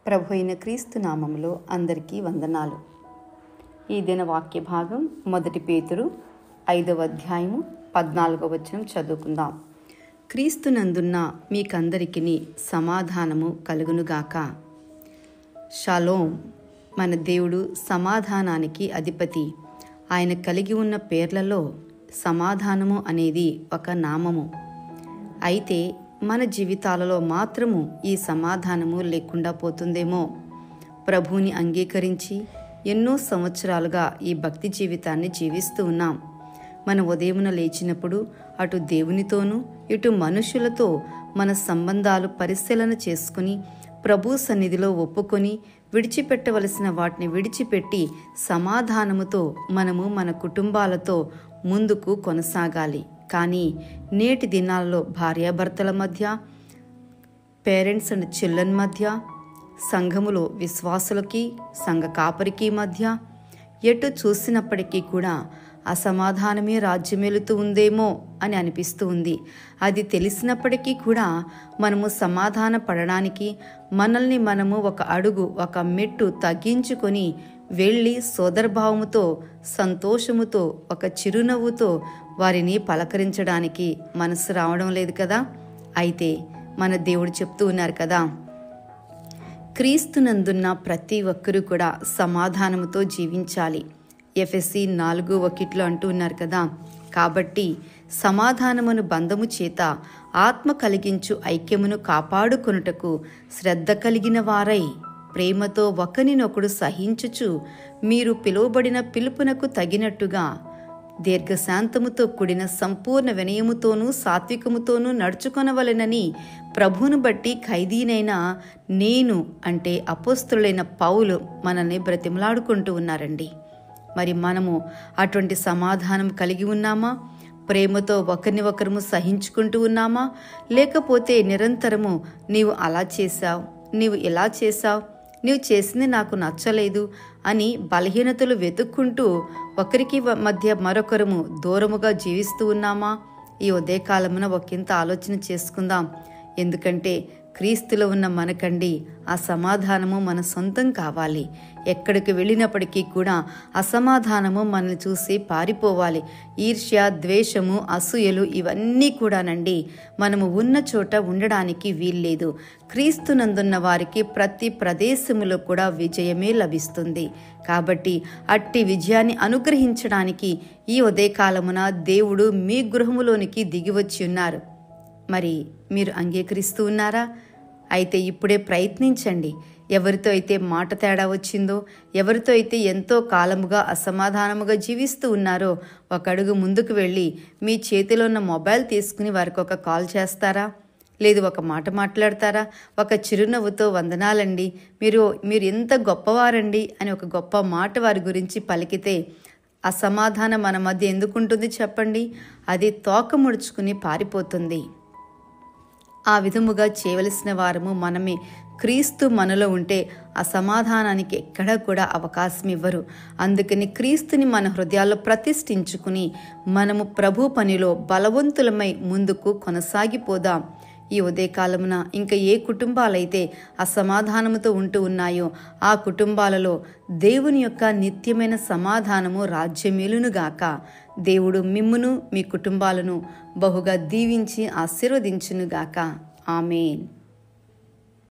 ప్రభు అయిన క్రీస్తు నామములో అందరికీ వందనాలు. ఈ దిన వాక్య భాగం 1 పేతురు 5వ అధ్యాయము 14వ వచనం చదువుకుందాం. క్రీస్తునందున్న మీకందరికీ సమాధానము కలుగునుగాక. షాలోం. మన దేవుడు సమాధానానికి అధిపతి. ఆయన కలిగి ఉన్న పేర్లలో సమాధానము అనేది ఒక నామము. అయితే మన జీవితాలలో మాత్రము ఈ సమాధానము లేకుండా పోతుందేమో. ప్రభువుని అంగీకరించి ఎన్నో సంవత్సరాలుగా ఈ భక్తి జీవితాన్ని జీవిస్తూ ఉన్నాం. మన ఉదయమున లేచినప్పుడు అటు దేవునితోనూ ఇటు మనుషులతో మన సంబంధాలు పరిశీలన చేసుకుని ప్రభు సన్నిధిలో ఒప్పుకొని విడిచిపెట్టవలసిన వాటిని విడిచిపెట్టి సమాధానముతో మనము మన కుటుంబాలతో ముందుకు కొనసాగాలి. కానీ నేటి దినాల్లో భార్యాభర్తల మధ్య, పేరెంట్స్ అండ్ చిల్డ్రన్ మధ్య, సంఘములో విశ్వాసులకి సంఘ కాపరికి మధ్య ఎటు చూసినప్పటికీ కూడా అసమాధానమే రాజ్యమేలుతూ ఉందేమో అని అనిపిస్తూ ఉంది. అది తెలిసినప్పటికీ కూడా మనము సమాధాన పడడానికి మనల్ని మనము ఒక అడుగు, ఒక మెట్టు తగ్గించుకొని వెళ్ళి సోదరభావముతో, సంతోషముతో, ఒక చిరునవ్వుతో వారిని పలకరించడానికి మనసు రావడం లేదు కదా. అయితే మన దేవుడు చెప్తూ ఉన్నారు కదా, క్రీస్తునందున్న ప్రతి ఒక్కరూ కూడా సమాధానముతో జీవించాలి. ఎఫెసీ 4:1 అంటూ ఉన్నారు కదా. కాబట్టి సమాధానమును బంధము చేత ఆత్మ కలిగించు ఐక్యమును కాపాడుకొనుటకు శ్రద్ధ కలిగిన వారై ప్రేమతో ఒకరినొకడు సహించుచు మీరు పిలువబడిన పిలుపునకు తగినట్టుగా దీర్ఘశాంతముతో కూడిన సంపూర్ణ వినయముతోనూ సాత్వికముతోనూ నడుచుకొనవలెనని ప్రభువును బట్టి ఖైదీనైన నేను, అంటే అపోస్తలుడైన పౌలు మనల్ని బ్రతిమలాడుకుంటూ ఉన్నారండి. మరి మనము అటువంటి సమాధానం కలిగి ఉన్నామా? ప్రేమతో ఒకరిని ఒకరము సహించుకుంటూ ఉన్నామా? లేకపోతే నిరంతరము నీవు అలా చేశావు, నీవు ఇలా చేశావు, నీవు చేసింది నాకు నచ్చలేదు అని బలహీనతలు వెతుక్కుంటూ ఒకరికి మధ్య మరొకరము దూరముగా జీవిస్తూ ఉన్నామా? ఈ ఉదయకాలమున ఒకంత ఆలోచన చేసుకుందాం. ఎందుకంటే క్రీస్తులో ఉన్న మనకండి ఆ సమాధానము మన సొంతం కావాలి. ఎక్కడికి వెళ్ళినప్పటికీ కూడా అసమాధానము మనల్ని చూసి పారిపోవాలి. ఈర్ష్య, ద్వేషము, అసూయలు ఇవన్నీ కూడానండి మనము ఉన్న చోట ఉండడానికి వీల్లేదు. క్రీస్తునందున్న వారికి ప్రతి ప్రదేశములో కూడా విజయమే లభిస్తుంది. కాబట్టి అట్టి విజయాన్ని అనుగ్రహించడానికి ఈ ఉదయకాలమున దేవుడు మీ గృహములోనికి దిగివచ్చి ఉన్నారు. మరి మీరు అంగీకరిస్తూ ఉన్నారా? అయితే ఇప్పుడే ప్రయత్నించండి. ఎవరితో అయితే మాట తేడా వచ్చిందో, ఎవరితో అయితే ఎంతో కాలముగా అసమాధానముగా జీవిస్తూ ఉన్నారో ఒక అడుగు ముందుకు వెళ్ళి మీ చేతిలో ఉన్న మొబైల్ తీసుకుని వారికి ఒక కాల్ చేస్తారా? లేదు ఒక మాట మాట్లాడతారా? ఒక చిరునవ్వుతో వందనాలండి, మీరు ఎంత గొప్పవారండి అని ఒక గొప్ప మాట వారి గురించి పలికితే అసమాధానం మన మధ్య ఎందుకుంటుంది చెప్పండి? అది తోక ముడుచుకుని పారిపోతుంది. ఆ విధముగా చేయవలసిన వారము మనమే. క్రీస్తు మనలో ఉంటే అసమాధానానికి ఎక్కడా కూడా అవకాశం ఇవ్వరు. అందుకని క్రీస్తుని మన హృదయాల్లో ప్రతిష్ఠించుకుని మనము ప్రభు పనిలో బలవంతులమై ముందుకు కొనసాగిపోదాం. ఈ ఉదయకాలమున ఇంకా ఏ కుటుంబాలైతే అసమాధానముతో ఉంటూ ఉన్నాయో ఆ కుటుంబాలలో దేవుని యొక్క నిత్యమైన సమాధానము రాజ్యమేలునుగాక. దేవుడు మిమ్మును, మీ కుటుంబాలను బహుగా దీవించి ఆశీర్వదించునుగాక. ఆమేన్.